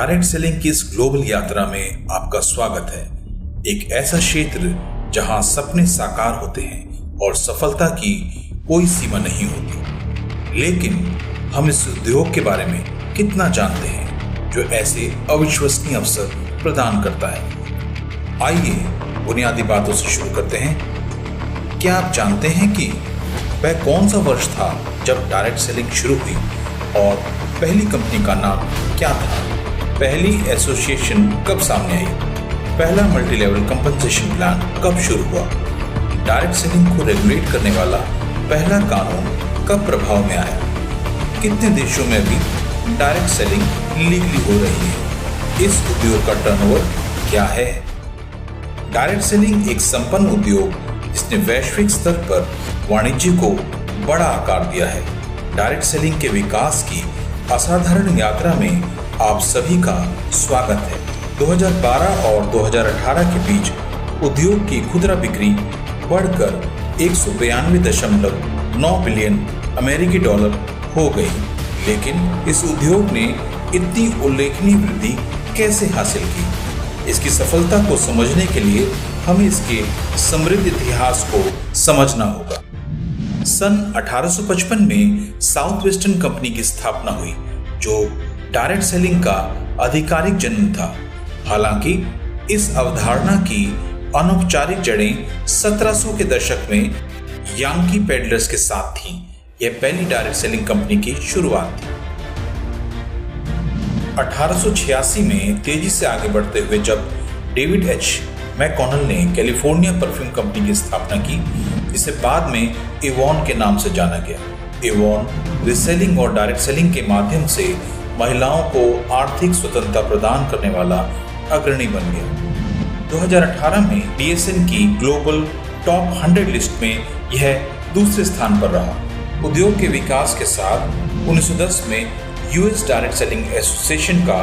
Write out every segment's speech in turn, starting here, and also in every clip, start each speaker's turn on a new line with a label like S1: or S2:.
S1: Direct selling की इस global यात्रा में आपका स्वागत है। एक ऐसा क्षेत्र जहां सपने साकार होते हैं और सफलता की कोई सीमा नहीं होती। लेकिन हम इस उद्योग के बारे में कितना जानते हैं जो ऐसे अविश्वसनीय अवसर प्रदान करता है। आइए बुनियादी बातों से शुरू करते हैं। क्या आप जानते हैं कि वह कौन सा वर्ष था जब डायरेक्ट सेलिंग शुरू हुई और पहली कंपनी का नाम क्या था? पहली एसोसिएशन कब सामने आई? पहला मल्टी लेवल कंपनसेशन प्लान कब शुरू हुआ? डायरेक्ट सेलिंग को रेगुलेट करने वाला पहला कानून कब प्रभाव में आया? कितने देशों में अभी डायरेक्ट सेलिंग लीगली हो रही है? इस उद्योग का टर्नओवर क्या है? डायरेक्ट सेलिंग एक संपन्न उद्योग जिसने वैश्विक स्तर पर वाणिज्य को बड़ा आकार दिया है। डायरेक्ट सेलिंग के विकास की असाधारण यात्रा में आप सभी का स्वागत है। 2012 और 2018 के बीच उद्योग की खुदरा बिक्री बढ़कर 192.9 बिलियन अमेरिकी डॉलर हो गई। लेकिन इस उद्योग ने इतनी उल्लेखनीय वृद्धि कैसे हासिल की? इसकी सफलता को समझने के लिए हमें इसके समृद्ध इतिहास को समझना होगा। सन 1855 में साउथ वेस्टर्न कंपनी की स्थापना हुई, जो डायरेक्ट सेलिंग का आधिकारिक जन्म था। हालांकि इस अवधारणा की अनौपचारिक जड़ें 1700 के दशक में यांकी पेडलर्स के साथ थीं। यह पहली डायरेक्ट सेलिंग कंपनी की शुरुआत थी। 1886 में तेजी से आगे बढ़ते हुए जब डेविड एच मैककॉनल ने कैलिफोर्निया परफ्यूम कंपनी की स्थापना की, जिसे बाद में एवॉन के नाम से जाना गया। एवॉन रीसेलिंग और डायरेक्ट सेलिंग के माध्यम से महिलाओं को आर्थिक स्वतंत्रता प्रदान करने वाला अग्रणी बन गया। 2018 में डीएसएन की ग्लोबल टॉप 100 लिस्ट में यह दूसरे स्थान पर रहा। उद्योग के विकास के साथ 1910 में यूएस डायरेक्ट सेलिंग एसोसिएशन का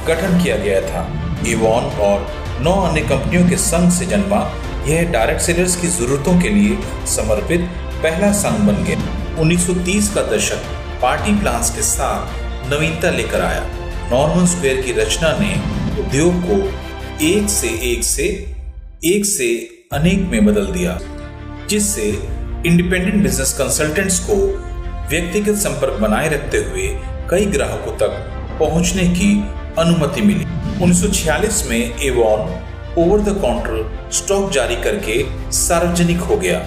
S1: गठन किया गया था। एवॉन और 9 अन्य कंपनियों के संघ से जन्मा यह डायरेक्ट सेलर्स की जरूरतों के लिए समर्पित पहला संघ बन गया। 1930 का दशक पार्टी प्लान्स के साथ नवीनता लेकर आया। नॉर्मन स्क्वायर की रचना ने उद्योग को एक से अनेक में बदल दिया, जिससे इंडिपेंडेंट बिजनेस कंसल्टेंट्स को व्यक्तिगत संपर्क बनाए रखते हुए कई ग्राहकों तक पहुंचने की अनुमति मिली। 1946 में Avon over the counter stock जारी करके सार्वजनिक हो गया।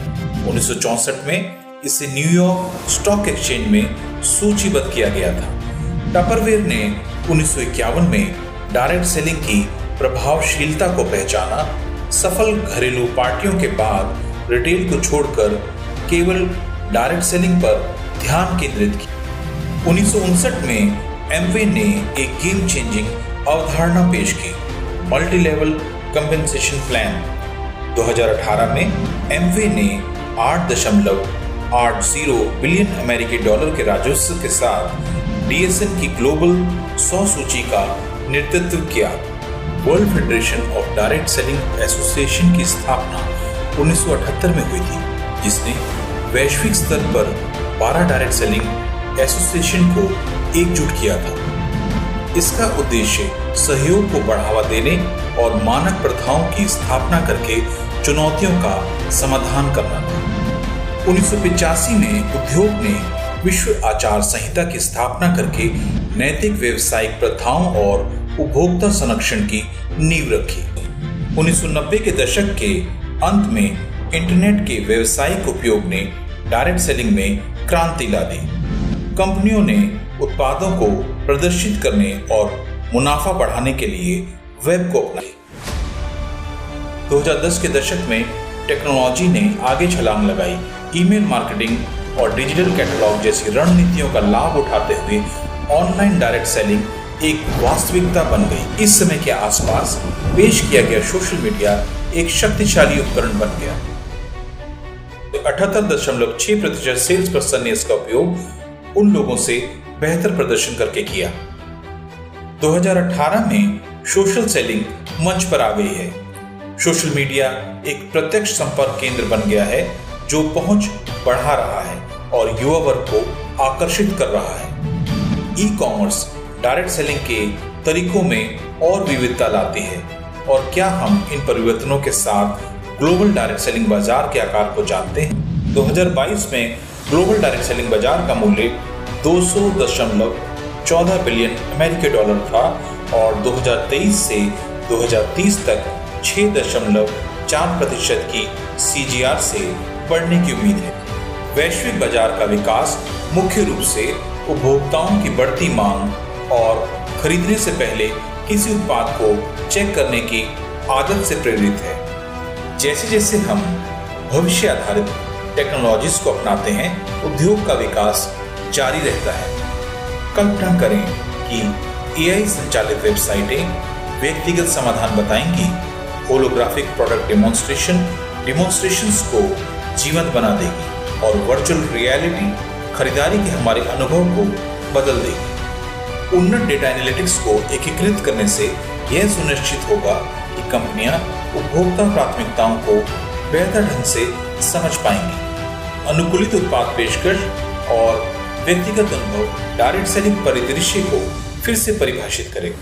S1: 1964 में इसे न्यूयॉर्क स्टॉक एक्सचेंज में सूचीबद्ध किया गया था। टपरवेयर ने 1951 में डायरेक्ट सेलिंग की प्रभावशीलता को पहचाना। सफल घरेलू पार्टियों के बाद रिटेल को छोड़कर केवल डायरेक्ट सेलिंग पर ध्यान केंद्रित किया। 1959 में एमवे ने एक गेम चेंजिंग अवधारणा पेश की, मल्टी लेवल कंपनसेशन प्लान। 2018 में एमवे ने 8.80 बिलियन अमेरिकी डॉलर के राजस्व के साथ डीएसएन की ग्लोबल 100 सूची का नेतृत्व किया। World federation of direct selling association की स्थापना 1978 में हुई थी, जिसने वैश्विक स्तर पर 12 डायरेक्ट सेलिंग एसोसिएशन को एकजुट किया था। इसका उद्देश्य सहयोग को बढ़ावा देने और मानक प्रथाओं की स्थापना करके चुनौतियों का समाधान करना था। 1985 में उद्योग ने विश्व आचार संहिता की स्थापना करके नैतिक व्यावसायिक प्रथाओं और उपभोक्ता संरक्षण की नींव रखी। 1990 के दशक के अंत में इंटरनेट के व्यावसायिक उपयोग ने डायरेक्ट सेलिंग में क्रांति ला दी। कंपनियों ने उत्पादों को प्रदर्शित करने और मुनाफा बढ़ाने के लिए वेब को अपनाया। 2010 के दशक में टेक्नोलॉजी ने आगे छलांग लगाई। ईमेल मार्केटिंग और डिजिटल कैटलॉग जैसी रणनीतियों का लाभ उठाते हुए ऑनलाइन डायरेक्ट सेलिंग एक वास्तविकता बन गई। इस समय के आसपास पेश किया गया सोशल मीडिया एक शक्तिशाली उपकरण बन गया। 78.6% सेल्स पर्सन ने इसका उपयोग उन लोगों से बेहतर प्रदर्शन करके किया। 2018 में सोशल सेलिंग मंच पर आ गई है। सोशल मीडिया एक प्रत्यक्ष संपर्क केंद्र बन गया है जो पहुंच बढ़ा रहा है और युवा वर्ग को आकर्षित कर रहा है। ई कॉमर्स डायरेक्ट सेलिंग के तरीकों में और विविधता लाती है? और क्या हम इन परिवर्तनों के साथ ग्लोबल डायरेक्ट सेलिंग बाजार के आकार को जानते हैं? 2022 में ग्लोबल डायरेक्ट सेलिंग बाजार का मूल्य 200.14 बिलियन अमेरिकी डॉलर था और 2023 से 2030 तक 6.4% की CAGR से बढ़ने की उम्मीद है। वैश्विक बाजार का विकास मुख्य रूप से उपभोक्ताओं की बढ़ती मांग और खरीदने से पहले किसी उत्पाद को चेक करने की आदत से प्रेरित है। जैसे जैसे हम भविष्य आधारित टेक्नोलॉजीज को अपनाते हैं, उद्योग का विकास जारी रहता है। कल्पना करें कि AI संचालित वेबसाइटें व्यक्तिगत समाधान बताएंगी, होलोग्राफिक प्रोडक्ट डेमोन्स्ट्रेशंस को जीवंत बना देगी और वर्चुअल रियलिटी खरीदारी के हमारे अनुभव को बदल देगी। उन्नत डेटा एनालिटिक्स को एकीकृत करने से यह सुनिश्चित होगा कि कंपनियां उपभोक्ता प्राथमिकताओं को बेहतर ढंग से समझ पाएंगी। अनुकूलित उत्पाद पेशकश और व्यक्तिगत अनुभव डायरेक्ट सेलिंग परिदृश्य को फिर से परिभाषित करें।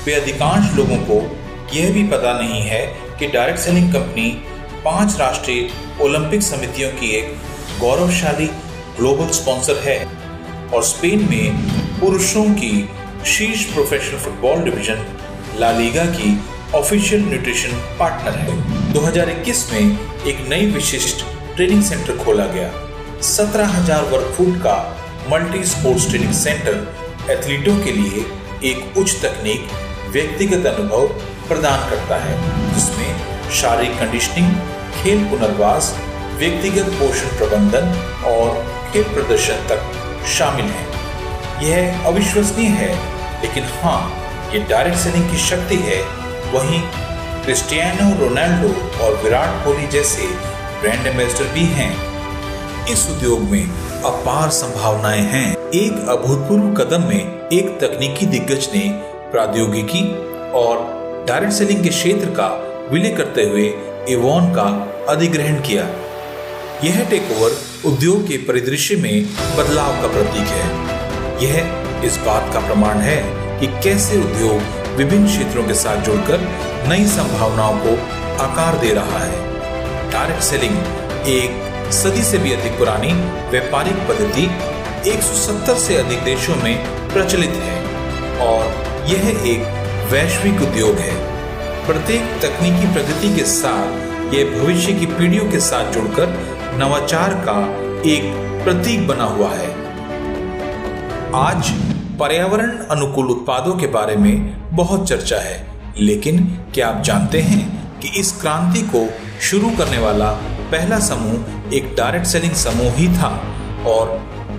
S1: वे अधिकांश लोगों को यह भी पता नहीं है कि डायरेक्ट सेलिंग कंपनी 5 राष्ट्रीय ओलंपिक समितियों की एक गौरवशाली ग्लोबल स्पॉन्सर है और स्पेन में पुरुषों की शीर्ष professional football division La Liga की ऑफिशियल न्यूट्रिशन पार्टनर है। 2021 में एक नई विशिष्ट ट्रेनिंग सेंटर खोला गया। 17,000 वर्ग फुट का मल्टी स्पोर्ट्स ट्रेनिंग सेंटर एथलीटों के लिए एक उच्च तकनीक व्यक्तिगत अनुभव प्रदान करता है, जिसमें शारीरिक कंडीशनिंग, खेल पुनर्वास, व्यक्तिगत पोषण प्रबंधन और खेल प्रदर्शन तक शामिल है। यह अविश्वसनीय है, लेकिन हाँ, ये डायरेक्ट सेलिंग की शक्ति है। वहीं क्रिस्टियानो रोनाल्डो और विराट कोहली जैसे ब्रांड एम्बेसडर भी हैं। इस उद्योग में अपार संभावनाएं हैं। एक अभूतपूर्व कदम में एक तकनीकी दिग्गज ने प्रौद्योगिकी और डायरेक्ट सेलिंग के क्षेत्र का विलय करते हुए एवॉन का अधिग्रहण किया। यह टेकओवर उद्योग के परिदृश्य में बदलाव का प्रतीक है। यह इस बात का प्रमाण है कि कैसे उद्योग विभिन्न क्षेत्रों के साथ जुड़कर नई संभावनाओं को आकार दे रहा है। डायरेक्ट सेलिंग एक सदी से भी अधिक पुरानी व्यापारिक पद्धति 170 से अधिक देशों में प्रचलित है और यह एक वैश्विक उद्योग है। प्रत्येक तकनीकी प्रगति के साथ यह भविष्य की पीढ़ियों के साथ जुड़कर नवाचार का एक प्रतीक बना हुआ है। आज पर्यावरण अनुकूल उत्पादों के बारे में बहुत चर्चा है, लेकिन क्या आप जानते हैं कि इस क्रांति को शुरू करने वाला पहला समूह एक डायरेक्ट सेलिंग समूह ही था और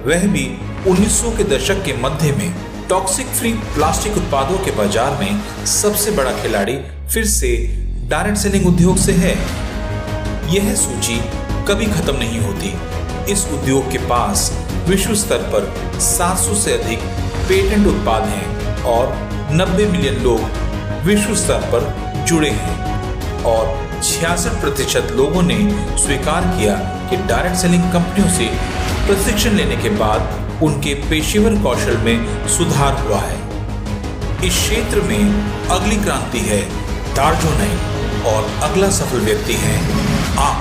S1: वह भी 1900 के दशक के मध्य में। टॉक्सिक फ्री प्लास्टिक उत्पादों के बाजार में सबसे बड़ा खिलाड़ी फिर से डायरेक्ट सेलिंग उद्योग से है। यह सूची कभी खत्म नहीं होती। इस उद्योग के पास विश्व स्तर पर 700 से अधिक पेटेंट उत्पाद हैं और 90 मिलियन लोग विश्व स्तर पर जुड़े हैं और 66% लोगों ने स्वीकार किया कि डायरेक्ट सेलिंग कंपनियों से प्रशिक्षण लेने के बाद उनके पेशेवर कौशल में सुधार हुआ है। इस क्षेत्र में अगली क्रांति है दार्जो नहीं और अगला सफल व्यक्ति है आप।